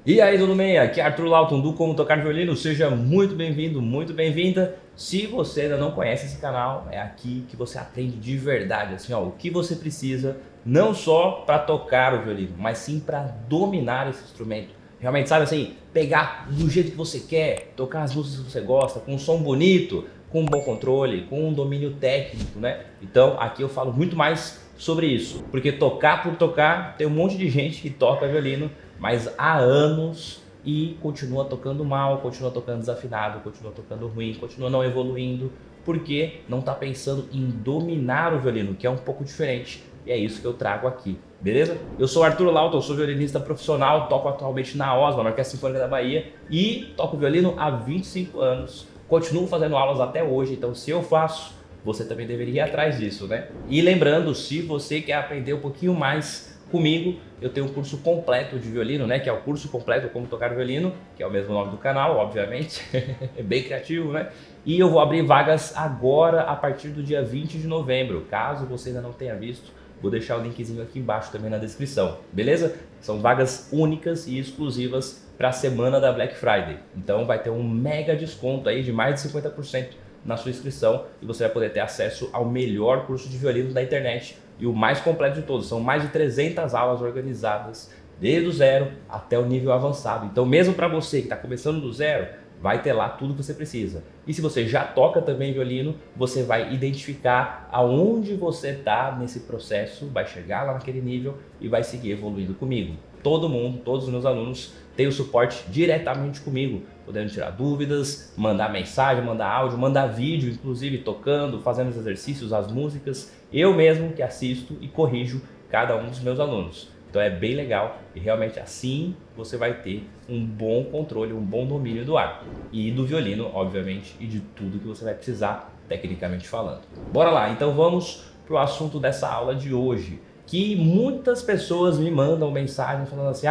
E aí, tudo bem? Aqui é Arthur Lauton do Como Tocar Violino. Seja muito bem-vindo, muito bem-vinda. Se você ainda não conhece esse canal, é aqui que você aprende de verdade, assim, ó, o que você precisa, não só para tocar o violino, mas sim para dominar esse instrumento. Realmente, sabe assim, pegar do jeito que você quer, tocar as músicas que você gosta, com um som bonito, com um bom controle, com um domínio técnico, né? Então, aqui eu falo muito mais sobre isso, porque tocar por tocar, tem um monte de gente que toca violino, mas há anos e continua tocando mal, continua tocando desafinado, continua tocando ruim, continua não evoluindo, porque não está pensando em dominar o violino, que é um pouco diferente, e é isso que eu trago aqui, beleza? Eu sou Arthur Lauton, sou violinista profissional, toco atualmente na OSMA, na Orquestra Sinfônica da Bahia, e toco violino há 25 anos, continuo fazendo aulas até hoje, então se eu faço, você também deveria ir atrás disso, né? E lembrando, se você quer aprender um pouquinho mais comigo, eu tenho um curso completo de violino, né? Que é o curso completo Como Tocar Violino, que é o mesmo nome do canal, obviamente. É bem criativo, né? E eu vou abrir vagas agora a partir do dia 20 de novembro. Caso você ainda não tenha visto, vou deixar o linkzinho aqui embaixo também na descrição, beleza? São vagas únicas e exclusivas para a semana da Black Friday. Então vai ter um mega desconto aí de mais de 50% na sua inscrição e você vai poder ter acesso ao melhor curso de violino da internet e o mais completo de todos. São mais de 300 aulas organizadas desde o zero até o nível avançado. Então mesmo para você que está começando do zero, vai ter lá tudo que você precisa. E se você já toca também violino, você vai identificar aonde você está nesse processo, vai chegar lá naquele nível e vai seguir evoluindo comigo. Todo mundo, todos os meus alunos têm o suporte diretamente comigo, podendo tirar dúvidas, mandar mensagem, mandar áudio, mandar vídeo, inclusive tocando, fazendo os exercícios, as músicas. Eu mesmo que assisto e corrijo cada um dos meus alunos. Então é bem legal e realmente assim você vai ter um bom controle, um bom domínio do arco e do violino, obviamente, e de tudo que você vai precisar tecnicamente falando. Bora lá, então vamos para o assunto dessa aula de hoje, que muitas pessoas me mandam mensagem falando assim: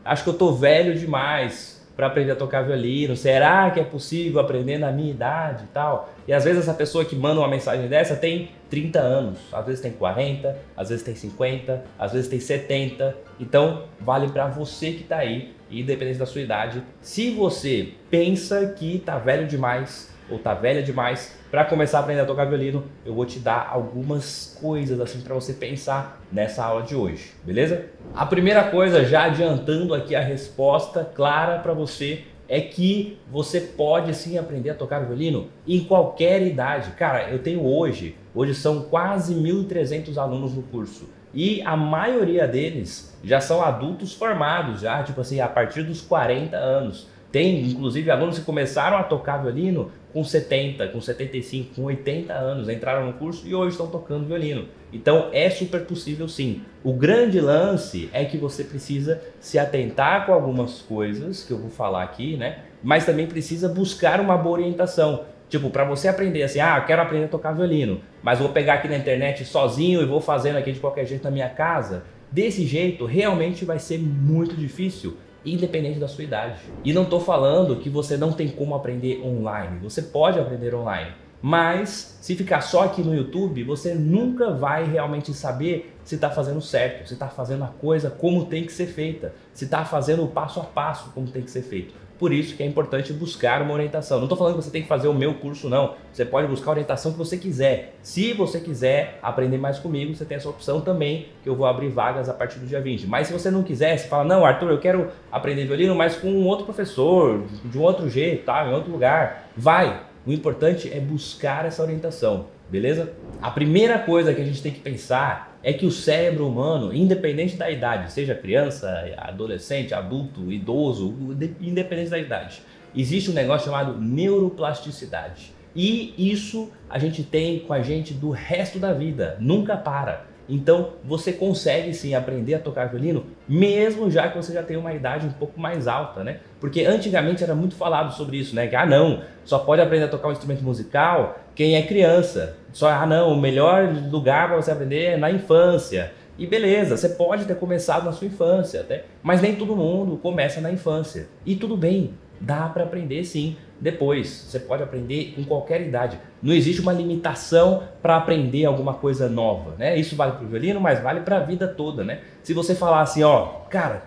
acho que eu tô velho demais para aprender a tocar violino, será que é possível aprender na minha idade e tal? E às vezes essa pessoa que manda uma mensagem dessa tem 30 anos, às vezes tem 40, às vezes tem 50, às vezes tem 70. Então vale para você que tá aí, independente da sua idade. Se você pensa que tá velho demais ou tá velha demais para começar a aprender a tocar violino, eu vou te dar algumas coisas assim para você pensar nessa aula de hoje, beleza? A primeira coisa, já adiantando aqui a resposta clara para você, é que você pode sim aprender a tocar violino em qualquer idade. Cara, eu tenho hoje são quase 1.300 alunos no curso e a maioria deles já são adultos formados, já tipo assim, a partir dos 40 anos. Tem, inclusive, alunos que começaram a tocar violino com 70, com 75, com 80 anos, entraram no curso e hoje estão tocando violino. Então é super possível sim. O grande lance é que você precisa se atentar com algumas coisas que eu vou falar aqui, né? Mas também precisa buscar uma boa orientação. Tipo, para você aprender assim, eu quero aprender a tocar violino, mas vou pegar aqui na internet sozinho e vou fazendo aqui de qualquer jeito na minha casa. Desse jeito, realmente vai ser muito difícil, independente da sua idade. E não estou falando que você não tem como aprender online, você pode aprender online, mas se ficar só aqui no YouTube, você nunca vai realmente saber se está fazendo certo, se está fazendo a coisa como tem que ser feita, se está fazendo o passo a passo como tem que ser feito. Por isso que é importante buscar uma orientação. Não estou falando que você tem que fazer o meu curso, não. Você pode buscar a orientação que você quiser. Se você quiser aprender mais comigo, você tem essa opção também, que eu vou abrir vagas a partir do dia 20. Mas se você não quiser, você fala: não, Arthur, eu quero aprender violino, mas com um outro professor, de um outro jeito, tá? Em outro lugar. Vai! O importante é buscar essa orientação, beleza? A primeira coisa que a gente tem que pensar é que o cérebro humano, independente da idade, seja criança, adolescente, adulto, idoso, independente da idade, existe um negócio chamado neuroplasticidade. E isso a gente tem com a gente do resto da vida, nunca para. Então você consegue sim aprender a tocar violino, mesmo já que você já tem uma idade um pouco mais alta, né? Porque antigamente era muito falado sobre isso, né? Que não, só pode aprender a tocar um instrumento musical quem é criança. Só, não, o melhor lugar para você aprender é na infância. E beleza, você pode ter começado na sua infância, até, mas nem todo mundo começa na infância. E tudo bem, dá para aprender sim. Depois, você pode aprender em qualquer idade. Não existe uma limitação para aprender alguma coisa nova, né? Isso vale para o violino, mas vale para a vida toda, né? Se você falar assim, cara,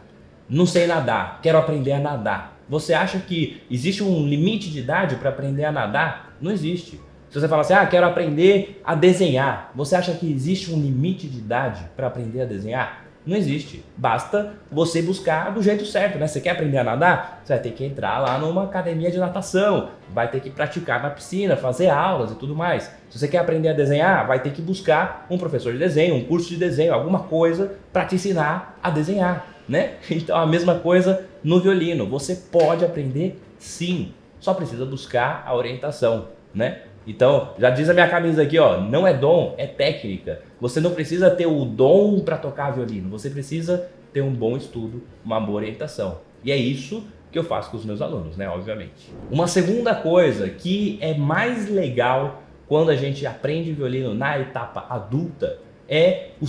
não sei nadar, quero aprender a nadar. Você acha que existe um limite de idade para aprender a nadar? Não existe. Se você fala assim, quero aprender a desenhar, você acha que existe um limite de idade para aprender a desenhar? Não existe. Basta você buscar do jeito certo, né? Você quer aprender a nadar? Você vai ter que entrar lá numa academia de natação, vai ter que praticar na piscina, fazer aulas e tudo mais. Se você quer aprender a desenhar, vai ter que buscar um professor de desenho, um curso de desenho, alguma coisa para te ensinar a desenhar, né? Então a mesma coisa no violino. Você pode aprender sim, só precisa buscar a orientação, né? Então, já diz a minha camisa aqui, ó, não é dom, é técnica. Você não precisa ter o dom para tocar violino, você precisa ter um bom estudo, uma boa orientação. E é isso que eu faço com os meus alunos, né, obviamente. Uma segunda coisa que é mais legal quando a gente aprende violino na etapa adulta é um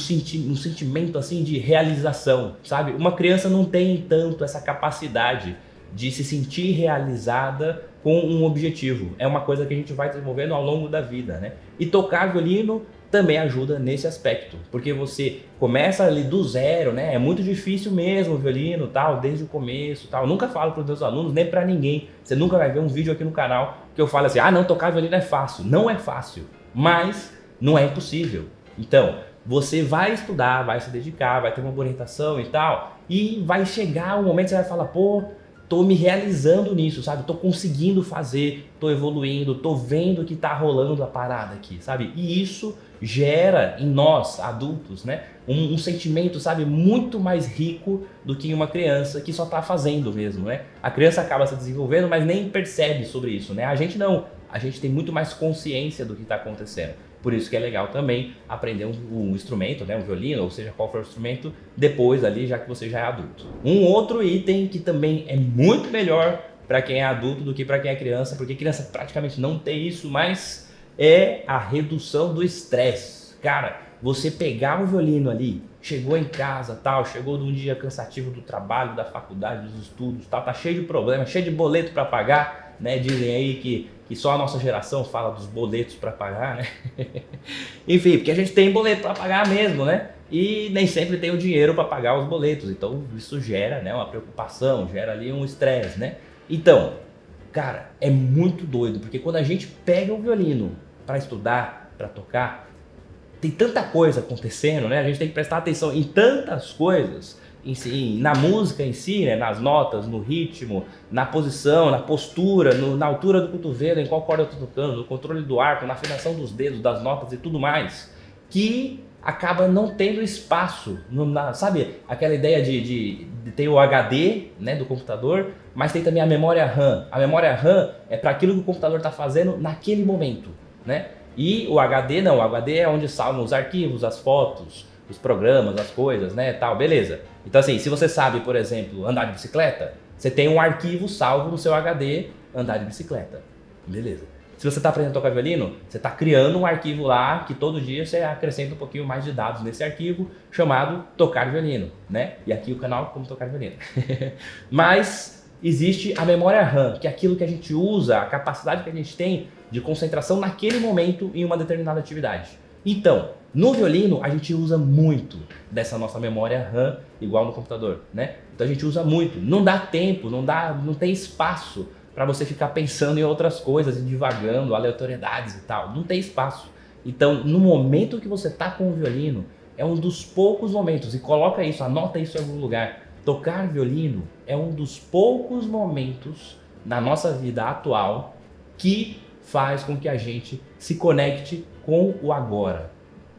sentimento assim de realização, sabe? Uma criança não tem tanto essa capacidade de se sentir realizada com um objetivo. É uma coisa que a gente vai desenvolvendo ao longo da vida, né? E tocar violino também ajuda nesse aspecto, porque você começa ali do zero, né? É muito difícil mesmo o violino, tal, desde o começo, tal. Eu nunca falo para os meus alunos, nem para ninguém. Você nunca vai ver um vídeo aqui no canal que eu falo assim, não, tocar violino é fácil. Não é fácil, mas não é impossível. Então, você vai estudar, vai se dedicar, vai ter uma orientação e tal, e vai chegar um momento que você vai falar, pô, tô me realizando nisso, sabe? Tô conseguindo fazer, tô evoluindo, tô vendo que tá rolando a parada aqui, sabe? E isso gera em nós, adultos, né? Um sentimento, sabe? Muito mais rico do que em uma criança que só tá fazendo mesmo, né? A criança acaba se desenvolvendo, mas nem percebe sobre isso, né? A gente não. A gente tem muito mais consciência do que tá acontecendo. Por isso que é legal também aprender um instrumento, né, um violino, ou seja, qual for o instrumento, depois ali, já que você já é adulto. Um outro item que também é muito melhor para quem é adulto do que para quem é criança, porque criança praticamente não tem isso, mas é a redução do estresse. Cara, você pegar o violino ali, chegou em casa, tal, chegou de um dia cansativo do trabalho, da faculdade, dos estudos, tal, tá cheio de problemas, cheio de boleto para pagar, né? Dizem aí que só a nossa geração fala dos boletos para pagar, né? Enfim, porque a gente tem boleto para pagar mesmo, né? E nem sempre tem o dinheiro para pagar os boletos. Então isso gera, né, uma preocupação, gera ali um estresse, né? Então, cara, é muito doido, porque quando a gente pega o violino para estudar, para tocar, tem tanta coisa acontecendo, né? A gente tem que prestar atenção em tantas coisas, na música em si, né? Nas notas, no ritmo, na posição, na postura, na altura do cotovelo, em qual corda eu estou tocando, no controle do arco, na afinação dos dedos, das notas e tudo mais, que acaba não tendo espaço, sabe? Aquela ideia de ter o HD, né, do computador, mas tem também a memória RAM. A memória RAM é para aquilo que o computador está fazendo naquele momento, né? E o HD não, o HD é onde salvam os arquivos, as fotos, os programas, as coisas, né, tal, beleza. Então assim, se você sabe, por exemplo, andar de bicicleta, você tem um arquivo salvo no seu HD, andar de bicicleta, beleza. Se você está aprendendo a tocar violino, você está criando um arquivo lá que todo dia você acrescenta um pouquinho mais de dados nesse arquivo, chamado tocar violino, né? E aqui o canal como tocar violino. Mas existe a memória RAM, que é aquilo que a gente usa, a capacidade que a gente tem de concentração naquele momento em uma determinada atividade. Então, no violino a gente usa muito dessa nossa memória RAM, igual no computador, né? Então a gente usa muito, não dá tempo, não tem espaço para você ficar pensando em outras coisas e divagando, aleatoriedades e tal, não tem espaço. Então, no momento que você tá com o violino, é um dos poucos momentos, e coloca isso, anota isso em algum lugar, tocar violino é um dos poucos momentos na nossa vida atual que faz com que a gente se conecte com o agora.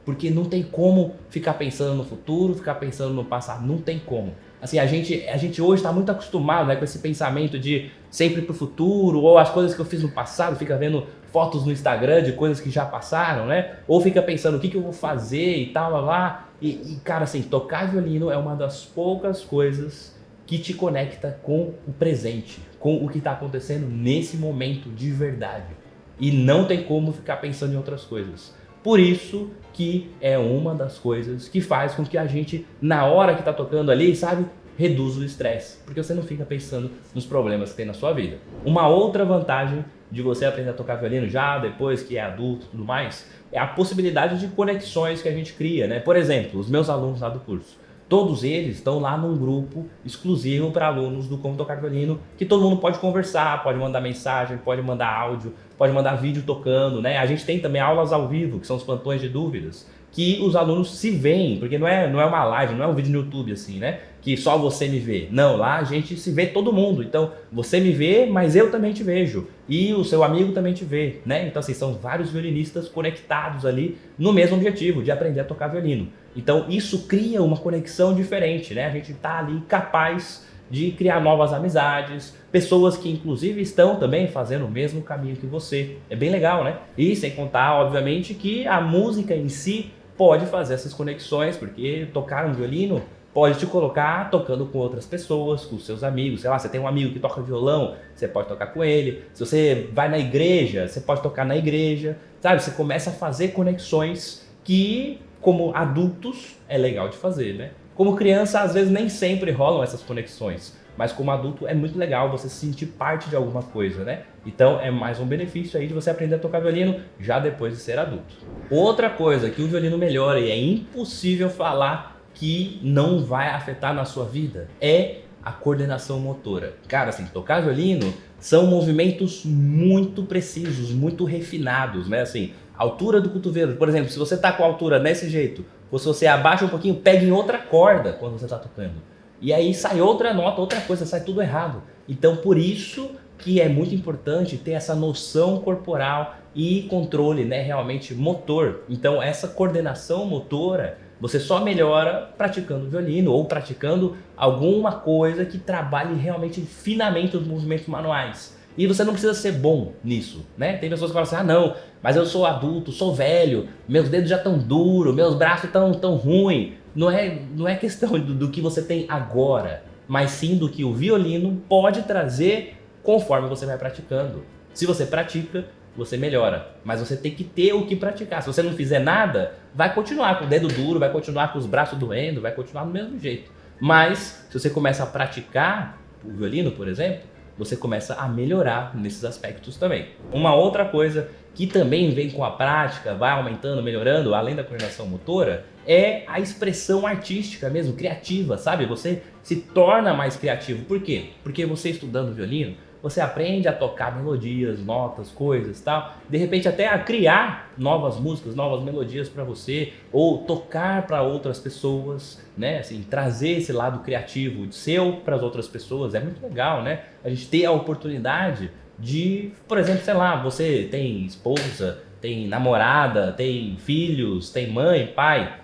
Porque não tem como ficar pensando no futuro, ficar pensando no passado, não tem como. Assim, a gente hoje está muito acostumado, né, com esse pensamento de sempre pro futuro, ou as coisas que eu fiz no passado, fica vendo fotos no Instagram de coisas que já passaram, né? Ou fica pensando o que eu vou fazer e tal, lá. E cara, assim, tocar violino é uma das poucas coisas que te conecta com o presente, com o que está acontecendo nesse momento de verdade. E não tem como ficar pensando em outras coisas. Por isso que é uma das coisas que faz com que a gente, na hora que está tocando ali, sabe, reduz o estresse. Porque você não fica pensando nos problemas que tem na sua vida. Uma outra vantagem de você aprender a tocar violino já depois que é adulto e tudo mais, é a possibilidade de conexões que a gente cria, né? Por exemplo, os meus alunos lá do curso. Todos eles estão lá num grupo exclusivo para alunos do Como Tocar Violino, que todo mundo pode conversar, pode mandar mensagem, pode mandar áudio, pode mandar vídeo tocando, né? A gente tem também aulas ao vivo, que são os plantões de dúvidas, que os alunos se veem, porque não é uma live, não é um vídeo no YouTube assim, né? Que só você me vê. Não, lá a gente se vê todo mundo. Então, você me vê, mas eu também te vejo. E o seu amigo também te vê, né? Então, assim, são vários violinistas conectados ali no mesmo objetivo, de aprender a tocar violino. Então, isso cria uma conexão diferente, né? A gente tá ali capaz de criar novas amizades, pessoas que inclusive estão também fazendo o mesmo caminho que você. É bem legal, né? E sem contar, obviamente, que a música em si pode fazer essas conexões, porque tocar um violino pode te colocar tocando com outras pessoas, com seus amigos. Sei lá, você tem um amigo que toca violão, você pode tocar com ele. Se você vai na igreja, você pode tocar na igreja. Sabe, você começa a fazer conexões que, como adultos, é legal de fazer, né? Como criança, às vezes nem sempre rolam essas conexões, mas como adulto é muito legal você se sentir parte de alguma coisa, né? Então é mais um benefício aí de você aprender a tocar violino já depois de ser adulto. Outra coisa que o violino melhora e é impossível falar que não vai afetar na sua vida é a coordenação motora. Cara, assim, tocar violino são movimentos muito precisos, muito refinados, né? Assim, altura do cotovelo, por exemplo, se você tá com a altura desse jeito, ou se você abaixa um pouquinho, pega em outra corda quando você está tocando. E aí sai outra nota, outra coisa, sai tudo errado. Então por isso que é muito importante ter essa noção corporal e controle, né, realmente motor. Então essa coordenação motora você só melhora praticando violino ou praticando alguma coisa que trabalhe realmente finamente os movimentos manuais. E você não precisa ser bom nisso, né? Tem pessoas que falam assim, ah não, mas eu sou adulto, sou velho, meus dedos já estão duros, meus braços estão tão ruins. Não é questão do que você tem agora, mas sim do que o violino pode trazer conforme você vai praticando. Se você pratica, você melhora, mas você tem que ter o que praticar. Se você não fizer nada, vai continuar com o dedo duro, vai continuar com os braços doendo, vai continuar do mesmo jeito. Mas se você começa a praticar o violino, por exemplo, você começa a melhorar nesses aspectos também. Uma outra coisa que também vem com a prática, vai aumentando, melhorando, além da coordenação motora, é a expressão artística mesmo, criativa, sabe? Você se torna mais criativo. Por quê? Porque você estudando violino, você aprende a tocar melodias, notas, coisas, tal. De repente até a criar novas músicas, novas melodias para você, ou tocar para outras pessoas, né? Assim, trazer esse lado criativo de seu para as outras pessoas é muito legal, né? A gente ter a oportunidade de, por exemplo, sei lá, você tem esposa, tem namorada, tem filhos, tem mãe, pai.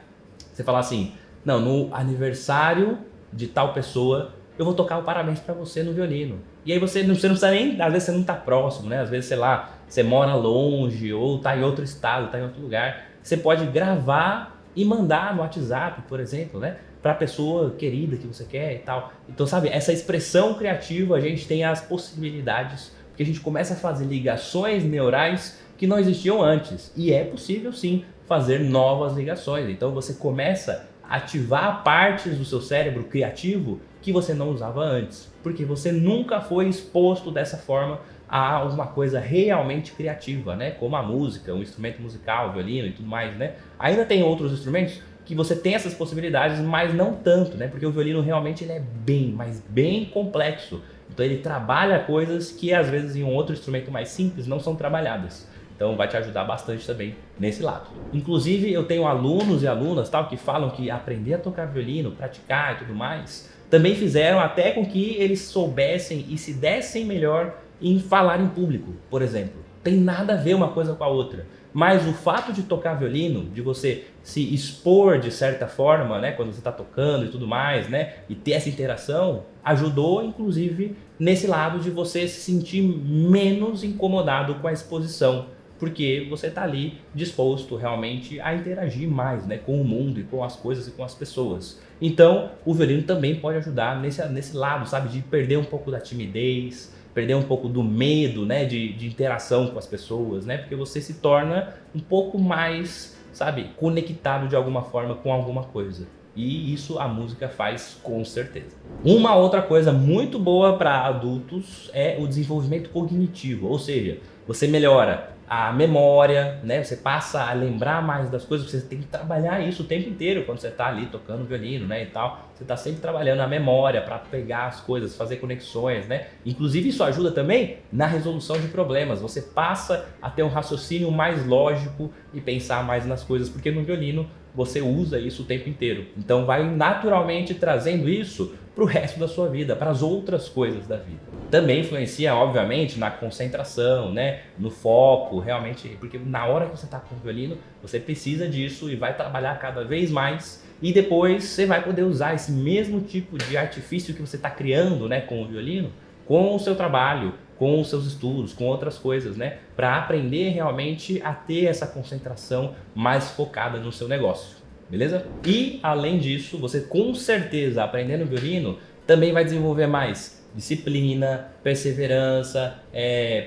Você fala assim, não, no aniversário de tal pessoa eu vou tocar o parabéns para você no violino. E aí você não precisa nem, às vezes você não tá próximo, né? Às vezes, sei lá, você mora longe ou tá em outro estado, tá em outro lugar. Você pode gravar e mandar no WhatsApp, por exemplo, né? Pra pessoa querida que você quer e tal. Então, sabe, essa expressão criativa, a gente tem as possibilidades, porque a gente começa a fazer ligações neurais que não existiam antes. E é possível, sim, fazer novas ligações. Então, você começa a ativar partes do seu cérebro criativo que você não usava antes, porque você nunca foi exposto dessa forma a uma coisa realmente criativa, né? Como a música, um instrumento musical, o violino e tudo mais, né? Ainda tem outros instrumentos que você tem essas possibilidades, mas não tanto, né? Porque o violino realmente ele é bem, mas bem complexo. Então ele trabalha coisas que às vezes em um outro instrumento mais simples não são trabalhadas. Então vai te ajudar bastante também nesse lado. Inclusive eu tenho alunos e alunas tal, que falam que aprender a tocar violino, praticar e tudo mais, também fizeram até com que eles soubessem e se dessem melhor em falar em público, por exemplo. Tem nada a ver uma coisa com a outra. Mas o fato de tocar violino, de você se expor de certa forma, né, quando você está tocando e tudo mais, né, e ter essa interação, ajudou inclusive nesse lado de você se sentir menos incomodado com a exposição, porque você está ali disposto realmente a interagir mais, né, com o mundo e com as coisas e com as pessoas. Então, o violino também pode ajudar nesse lado, sabe, de perder um pouco da timidez, perder um pouco do medo, né, de interação com as pessoas, né, porque você se torna um pouco mais, sabe, conectado de alguma forma com alguma coisa. E isso a música faz com certeza. Uma outra coisa muito boa para adultos é o desenvolvimento cognitivo, ou seja, você melhora a memória, né? Você passa a lembrar mais das coisas, você tem que trabalhar isso o tempo inteiro quando você está ali tocando violino, né, e tal. Você está sempre trabalhando a memória para pegar as coisas, fazer conexões, né? Inclusive isso ajuda também na resolução de problemas. Você passa a ter um raciocínio mais lógico e pensar mais nas coisas, porque no violino você usa isso o tempo inteiro. Então vai naturalmente trazendo isso para o resto da sua vida, para as outras coisas da vida. Também influencia, obviamente, na concentração, né? No foco, realmente, porque na hora que você está com o violino, você precisa disso e vai trabalhar cada vez mais. E depois você vai poder usar esse mesmo tipo de artifício que você está criando, né, com o violino, com o seu trabalho, com os seus estudos, com outras coisas, né? Para aprender realmente a ter essa concentração mais focada no seu negócio, beleza? E além disso, você com certeza aprendendo violino também vai desenvolver mais disciplina, perseverança,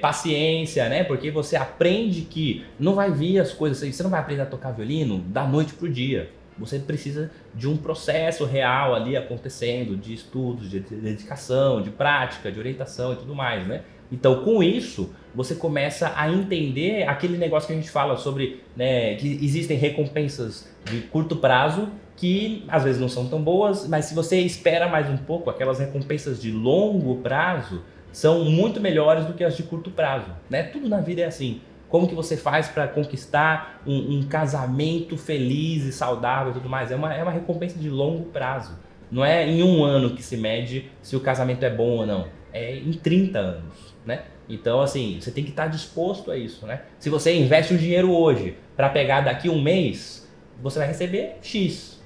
paciência, né? Porque você aprende que não vai vir as coisas, você não vai aprender a tocar violino da noite pro dia. Você precisa de um processo real ali acontecendo, de estudos, de dedicação, de prática, de orientação e tudo mais, né? Então, com isso, você começa a entender aquele negócio que a gente fala sobre, né, que existem recompensas de curto prazo que às vezes não são tão boas, mas se você espera mais um pouco, aquelas recompensas de longo prazo são muito melhores do que as de curto prazo, né? Tudo na vida é assim. Como que você faz para conquistar um casamento feliz e saudável e tudo mais? É uma recompensa de longo prazo. Não é em um ano que se mede se o casamento é bom ou não. É em 30 anos, né? Então, assim, você tem que estar disposto a isso, né? Se você investe o dinheiro hoje para pegar daqui um mês, você vai receber X.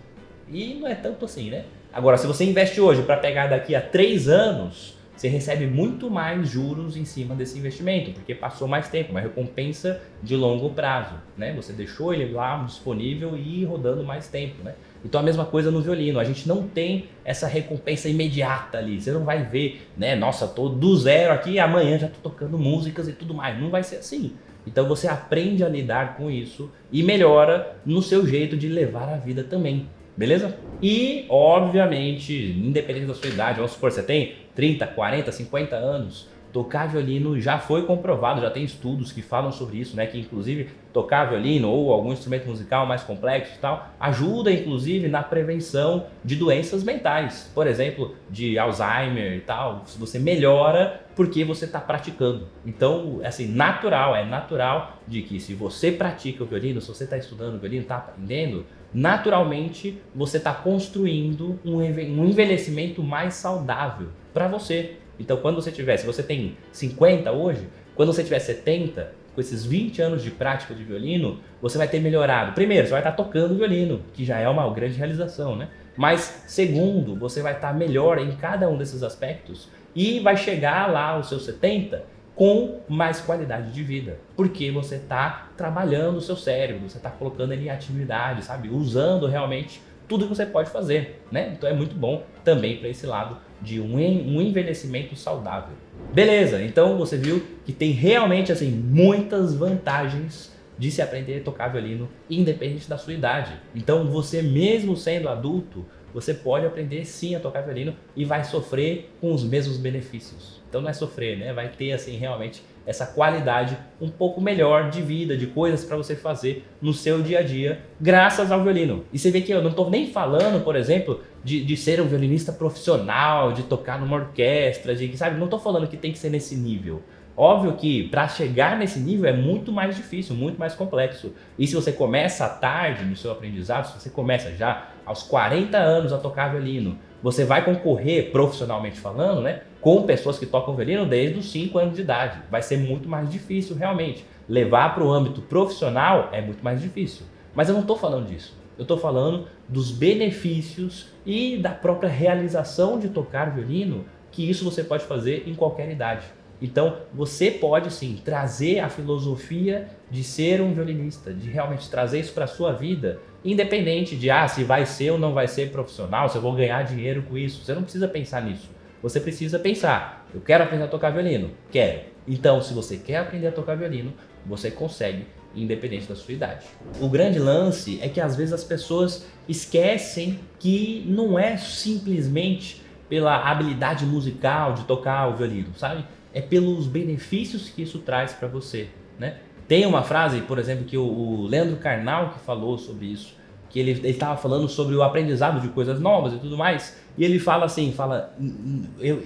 E não é tanto assim, né? Agora, se você investe hoje para pegar daqui a 3 anos, você recebe muito mais juros em cima desse investimento, porque passou mais tempo, uma recompensa de longo prazo, né? Você deixou ele lá disponível e ir rodando mais tempo, né? Então a mesma coisa no violino, a gente não tem essa recompensa imediata ali, você não vai ver, né? Nossa, tô do zero aqui, amanhã já tô tocando músicas e tudo mais, não vai ser assim. Então você aprende a lidar com isso e melhora no seu jeito de levar a vida também. Beleza? E, obviamente, independente da sua idade, vamos supor, você tem 30, 40, 50 anos, tocar violino já foi comprovado, já tem estudos que falam sobre isso, né? Que inclusive tocar violino ou algum instrumento musical mais complexo e tal, ajuda inclusive na prevenção de doenças mentais, por exemplo, de Alzheimer e tal, se você melhora porque você está praticando. Então, assim, é natural de que se você pratica o violino, se você está estudando o violino, está aprendendo, naturalmente você está construindo um envelhecimento mais saudável para você. Então, quando você tiver, se você tem 50 hoje, quando você tiver 70, com esses 20 anos de prática de violino, você vai ter melhorado. Primeiro, você vai estar tocando violino, que já é uma grande realização, né? Mas, segundo, você vai estar melhor em cada um desses aspectos e vai chegar lá aos seus 70 com mais qualidade de vida, porque você está trabalhando o seu cérebro, você está colocando ele em atividade, sabe? Usando realmente tudo que você pode fazer, né? Então é muito bom também para esse lado de um envelhecimento saudável. Beleza, então você viu que tem realmente assim muitas vantagens de se aprender a tocar violino independente da sua idade. Então você mesmo sendo adulto, você pode aprender sim a tocar violino e vai sofrer com os mesmos benefícios. Então não é sofrer, né? Vai ter assim realmente essa qualidade um pouco melhor de vida, de coisas para você fazer no seu dia a dia, graças ao violino. E você vê que eu não estou nem falando, por exemplo, de ser um violinista profissional, de tocar numa orquestra, sabe? Não estou falando que tem que ser nesse nível. Óbvio que para chegar nesse nível é muito mais difícil, muito mais complexo. E se você começa tarde no seu aprendizado, se você começa já aos 40 anos a tocar violino, você vai concorrer profissionalmente falando, né, com pessoas que tocam violino desde os 5 anos de idade. Vai ser muito mais difícil realmente. Levar para o âmbito profissional é muito mais difícil. Mas eu não estou falando disso. Eu estou falando dos benefícios e da própria realização de tocar violino, que isso você pode fazer em qualquer idade. Então, você pode sim trazer a filosofia de ser um violinista, de realmente trazer isso para a sua vida, independente de se vai ser ou não vai ser profissional, se eu vou ganhar dinheiro com isso. Você não precisa pensar nisso. Você precisa pensar, eu quero aprender a tocar violino? Quero. Então, se você quer aprender a tocar violino, você consegue, independente da sua idade. O grande lance é que às vezes as pessoas esquecem que não é simplesmente pela habilidade musical de tocar o violino, sabe? É pelos benefícios que isso traz para você, né? Tem uma frase, por exemplo, que o Leandro Carnal que falou sobre isso, que ele estava falando sobre o aprendizado de coisas novas e tudo mais, e ele fala assim,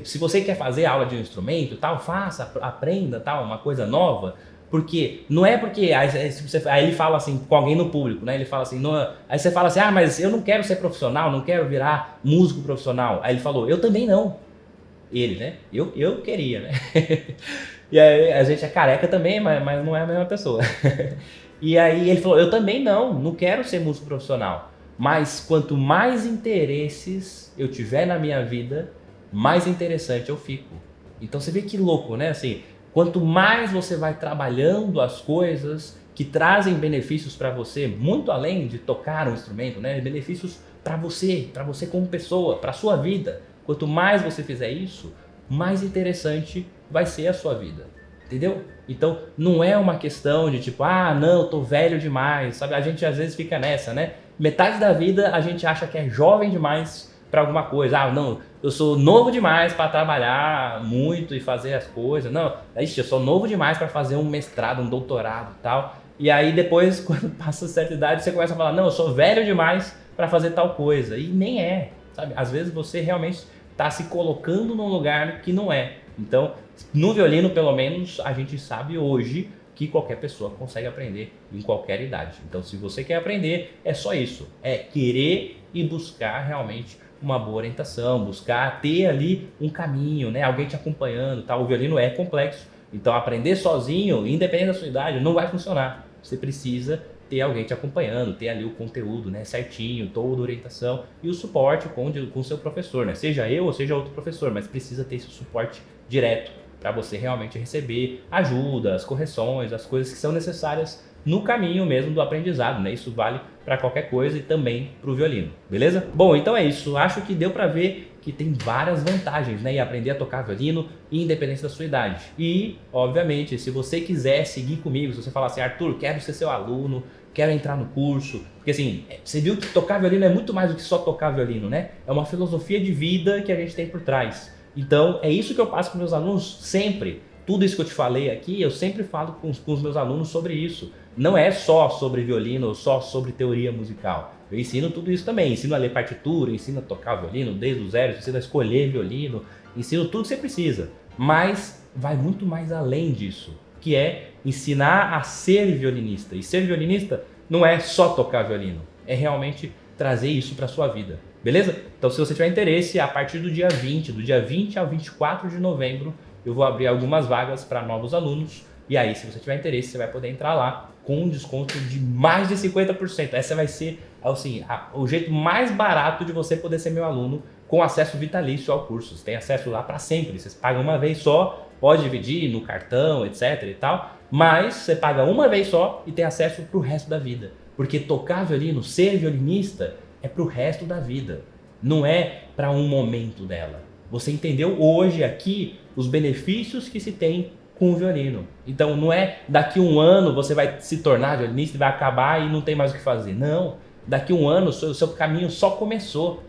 se você quer fazer aula de um instrumento, tal, faça, aprenda, tal, uma coisa nova, porque não é porque aí ele fala assim com alguém no público, né? Ele fala assim, aí você fala assim, mas eu não quero ser profissional, não quero virar músico profissional. Aí ele falou, eu também não. Ele, né? Eu queria, né? E aí a gente é careca também, mas não é a mesma pessoa. E aí ele falou, eu também não quero ser músico profissional. Mas quanto mais interesses eu tiver na minha vida, mais interessante eu fico. Então você vê que louco, né? Assim, quanto mais você vai trabalhando as coisas que trazem benefícios para você, muito além de tocar um instrumento, né? Benefícios para você como pessoa, para sua vida. Quanto mais você fizer isso, mais interessante vai ser a sua vida. Entendeu? Então não é uma questão de tipo, não, eu tô velho demais, sabe? A gente às vezes fica nessa, né? Metade da vida a gente acha que é jovem demais para alguma coisa. Não, eu sou novo demais para trabalhar muito e fazer as coisas. Não, eu sou novo demais para fazer um mestrado, um doutorado e tal. E aí depois, quando passa certa idade, você começa a falar, não, eu sou velho demais para fazer tal coisa. E nem é, sabe? Às vezes você realmente está se colocando num lugar que não é. Então, no violino, pelo menos, a gente sabe hoje que qualquer pessoa consegue aprender em qualquer idade. Então, se você quer aprender, é só isso. É querer e buscar realmente uma boa orientação, buscar ter ali um caminho, né? Alguém te acompanhando, tá? O violino é complexo, então aprender sozinho, independente da sua idade, não vai funcionar. Você precisa ter alguém te acompanhando, ter ali o conteúdo, né, certinho, toda a orientação e o suporte com o seu professor, né? Seja eu ou seja outro professor, mas precisa ter esse suporte direto para você realmente receber ajuda, as correções, as coisas que são necessárias no caminho mesmo do aprendizado, né? Isso vale para qualquer coisa e também para o violino, beleza? Bom, então é isso. Acho que deu para ver que tem várias vantagens, né, em aprender a tocar violino, independente da sua idade. E, obviamente, se você quiser seguir comigo, se você falar assim, Arthur, quero ser seu aluno, quero entrar no curso, porque assim, você viu que tocar violino é muito mais do que só tocar violino, né? É uma filosofia de vida que a gente tem por trás. Então, é isso que eu passo com meus alunos sempre. Tudo isso que eu te falei aqui, eu sempre falo com os meus alunos sobre isso. Não é só sobre violino ou só sobre teoria musical. Eu ensino tudo isso também. Ensino a ler partitura, ensino a tocar violino desde o zero, ensino a escolher violino, ensino tudo que você precisa. Mas vai muito mais além disso, que é ensinar a ser violinista. E ser violinista não é só tocar violino, é realmente trazer isso para a sua vida. Beleza? Então, se você tiver interesse, a partir do dia 20 ao 24 de novembro, eu vou abrir algumas vagas para novos alunos. E aí, se você tiver interesse, você vai poder entrar lá com um desconto de mais de 50%. Essa vai ser assim, o jeito mais barato de você poder ser meu aluno, com acesso vitalício ao curso. Você tem acesso lá para sempre. Vocês pagam uma vez só, pode dividir no cartão, etc e tal. Mas você paga uma vez só e tem acesso para o resto da vida. Porque tocar violino, ser violinista, é para o resto da vida. Não é para um momento dela. Você entendeu hoje aqui os benefícios que se tem com o violino. Então não é daqui um ano você vai se tornar violinista e vai acabar e não tem mais o que fazer. Não. Daqui um ano o seu caminho só começou.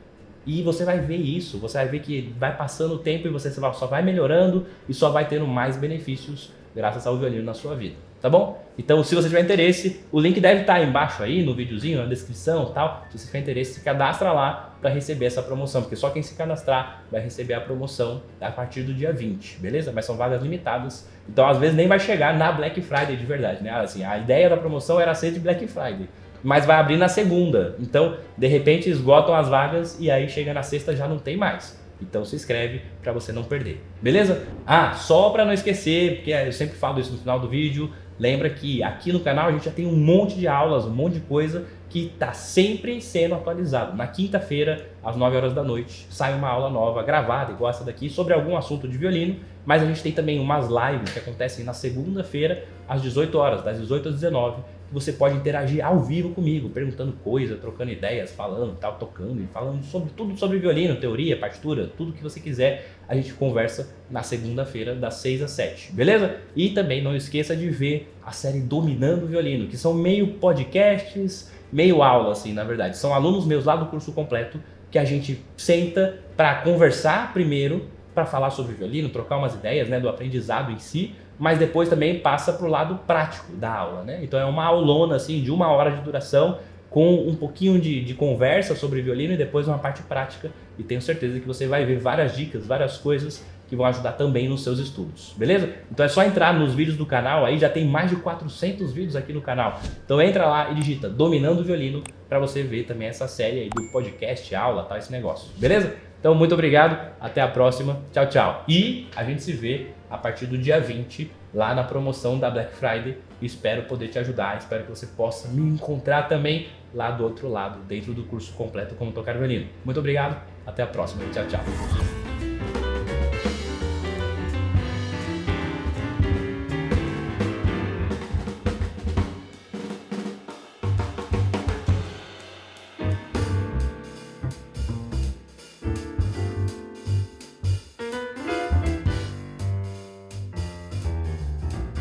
E você vai ver isso. Você vai ver que vai passando o tempo e você só vai melhorando e só vai tendo mais benefícios graças ao violino na sua vida. Tá bom? Então, se você tiver interesse, o link deve estar aí embaixo aí, no videozinho, na descrição e tal. Se você tiver interesse, se cadastra lá para receber essa promoção, porque só quem se cadastrar vai receber a promoção a partir do dia 20, beleza? Mas são vagas limitadas, então às vezes nem vai chegar na Black Friday de verdade, né? Assim, a ideia da promoção era ser de Black Friday, mas vai abrir na segunda, então de repente esgotam as vagas e aí chega na sexta já não tem mais. Então se inscreve para você não perder, beleza? Só para não esquecer, porque eu sempre falo isso no final do vídeo, lembra que aqui no canal a gente já tem um monte de aulas, um monte de coisa que está sempre sendo atualizado. Na quinta-feira, às 9 horas da noite, sai uma aula nova, gravada, igual essa daqui, sobre algum assunto de violino, mas a gente tem também umas lives que acontecem na segunda-feira, às 18 horas, das 18 às 19, que você pode interagir ao vivo comigo, perguntando coisa, trocando ideias, falando, tal, tocando e falando sobre tudo sobre violino, teoria, partitura, tudo que você quiser. A gente conversa na segunda-feira, das 6 às 7, beleza? E também não esqueça de ver a série Dominando o Violino, que são meio podcasts, meio aula, assim, na verdade. São alunos meus lá do curso completo que a gente senta para conversar primeiro, para falar sobre violino, trocar umas ideias, né, do aprendizado em si, mas depois também passa para o lado prático da aula, né? Então é uma aulona assim de 1 hora de duração, com um pouquinho de conversa sobre violino e depois uma parte prática, e tenho certeza que você vai ver várias dicas, várias coisas que vão ajudar também nos seus estudos, beleza? Então é só entrar nos vídeos do canal, aí já tem mais de 400 vídeos aqui no canal, então entra lá e digita Dominando o Violino para você ver também essa série aí do podcast, aula, tal, esse negócio, beleza? Então muito obrigado, até a próxima, tchau, tchau. E a gente se vê a partir do dia 20 lá na promoção da Black Friday. Espero poder te ajudar, espero que você possa me encontrar também lá do outro lado, dentro do curso completo Como Tocar Violino. Muito obrigado, até a próxima, tchau, tchau.